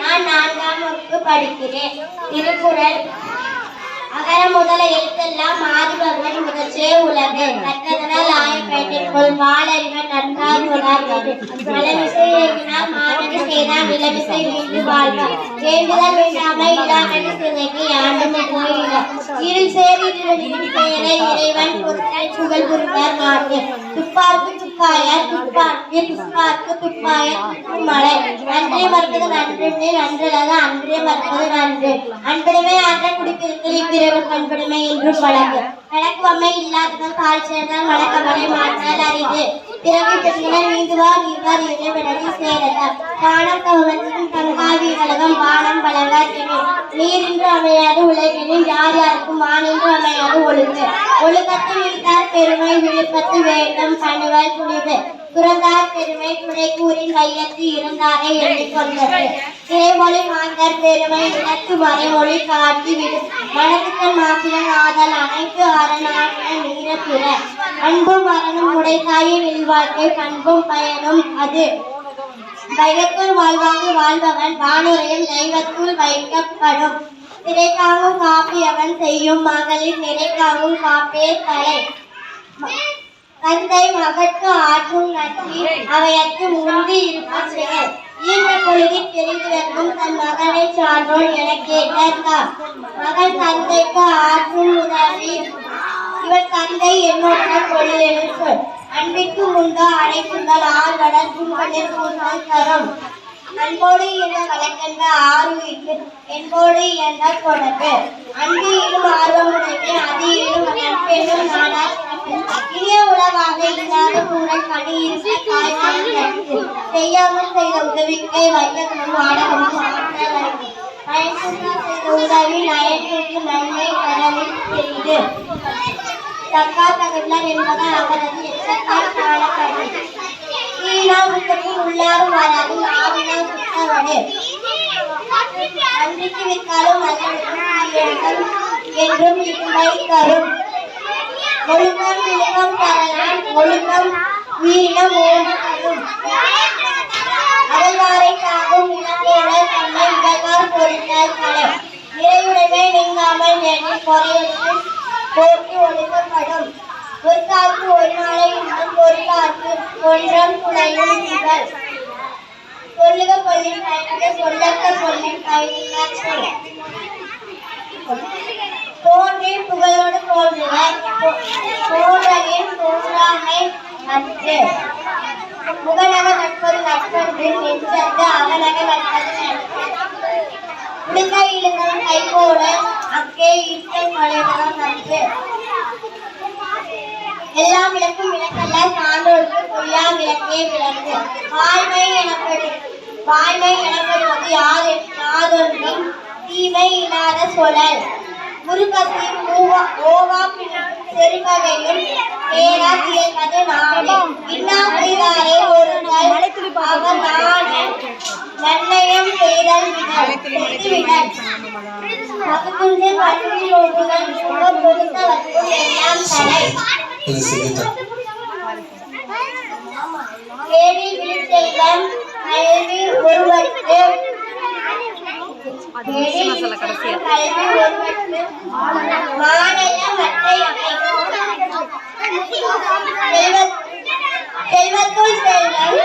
நான் 4ஆம் வகுப்பு படிக்கிறேன். திருக்குறள். அகர முதல எழுத்தெல்லாம் ஆதிபகவன் முதற்றே உலகு. கற்றதனால் ஆயப்பேட்டிற்குள் வாளறிவன் நன்றார் கொடாது. மலமிசை ஏகினால் மானடி செய்தால் விலமிசை வீண்டு வாழ்வார். வேண்டுதல் வேண்டாமை இல்லாமல் சிறைக்கு ஆண்டும் போயிட. இருள் சேரி பெயரை இறைவன் பொருட்கள் புகழ் புரிந்தார் நாட்டு. துப்பார்க்கு துப்பாயார் துப்பார்க்கு துப்பார்க்கு துப்பாயார் துப்புமலை. நன்றே மறுப்பது நன்றே நன்றல்லது அன்றே மறுப்பது நன்று. அன்புடைமை ஆற்ற குடிப்பிருத்தல் பண்புடைமை என்று பழகு. கணக்குவமை இல்லாதவன் கால் சேர்ந்தால் மணக்கவனை மாற்றால் அறிவு. பிறவி பெண்கள் நீந்துவார் நீர்வார் இறைவனடி சேரத்தார். காணம் கவனத்தின் கண்காவி கழகம் வானம் வழங்கார் எனில். நீரின்று அமையாது உலகினில் யார் யாருக்கும் வானின்று அமையாது ஒழுங்கு. ஒழுக்கத்து நீத்தார் பெருமை விழுப்பத்து வேண்டும் கணுவல் துணிவு. துறந்தார் பெருமை துணை கூறின் கையத்து இருந்தாரை எண்ணிக்கொண்டது. திரைமொழி மாந்தர் பெருமை இனத்து மறைமொழி காட்டி விடும். மனத்துக்கள் மாசினன் ஆதல் அனைத்து அரணான நீரப்பிற. அன்பும் மரணம் உடைத்தாயின் இல்வாழ்க்கை பண்பும் பயனும் அது. வைகத்துள் வாழ்வாங்கு வாழ்பவன் வானுரையில் தெய்வத்துள் வைக்கப்படும். திரைக்காவும் காப்பியவன் செய்யும் மகளிர் நிறைக்காவும் காப்பே தலை. தந்தை மகற்கு ஆற்றும் நன்றி அவையற்கு முந்தி இருக்கும் செயல். ஈன்ற பொழுதில் தெரிந்து வைக்கும் தன் மகனை சான்றோன் என கேட்டார். மகன் தந்தைக்கு ஆற்றும் உதவி இவர் தந்தை என்னோட கொள்ளையில் சொல். அன்பிற்கு முந்தா அடைக்குங்கள் ஆழ்வடல் துன்பதில் கூந்தல் தரும். அன்போடு என்ற வழக்கென்ற ஆறுயிருக்கு என்போடு என்ற கொடக்கு. அன்பு இடும் ஆர்வமுடைமை அது இடும் நட்பெண்ணும் நாடா. இனிய உலகாக இல்லாத கூடல் பணி இருக்க காய்ச்சி செய்யாமல் செய்த உதவிக்கை வைக்கணும் வாடகமும் பயன்படுத்த செய்த உதவி நயன்களுக்கு நன்மை கடலில் செய்து. தக்கா தகவல் என்பது அவரது எச்சத்தால் காணப்படும். ஈனா புத்தகம் உள்ளாரும் வராது ஆவினா புத்தவடு. நன்றிக்கு விற்காலும் என்றும் இடுமை தரும். ஒழுக்கம் விழுக்கம் தரலாம் ஒழுக்கம் வீரம் ஓடு தரும். அகழ்வாரை காக்கும் இனத்தோட தன்னை இகழ்வார் பொருட்கள் தலை. நிறையுடைமை நீங்காமல் எண்ணி குறையெடுத்து போக்கி ஒழுக்கப்படும். ஒரு காலத்து ஒரு நாளை உண்ணும் ஒரு காலத்து ஒன்றம் துணையும் நிகழ். சொல்லுக சொல்லின் பயனுக்கு சொல்லக்க சொல்லின் பயனில்லார் சொல். தோன்றி புகழோடு தோன்றுவர் தோன்றலின் தோன்றாமை நன்று. முகநக நட்பது நட்பன்று நெஞ்சத்து அவநக நட்பது நட்பு. உடுக்க இழுந்தவன் கைகோட அக்கே இட்ட நுழைவதும் நன்று. எல்லாம் விளக்கும் விளக்கல்ல சான்றோருக்கு பொய்யா விளக்கே விளக்கு. வாய்மை எனப்படுவது யாதொன்றும் தீமை இல்லாத சொலல். முருகத்தின் ஓவா செருவகையும் பேரா தியல்வது நாடு. இன்னா செய்தாரே ஒருங்கள் அவர் நன்னயம் செய்தல் விடல். பகுத்துண்டு கல்வியில் ஒன்றுகள் பொதுத்த வற்றும் எல்லாம் தலை. கேள்வி விழித்தெல்வம் கல்வி ஒருவருக்கு செல்வத்துள் செல்வம்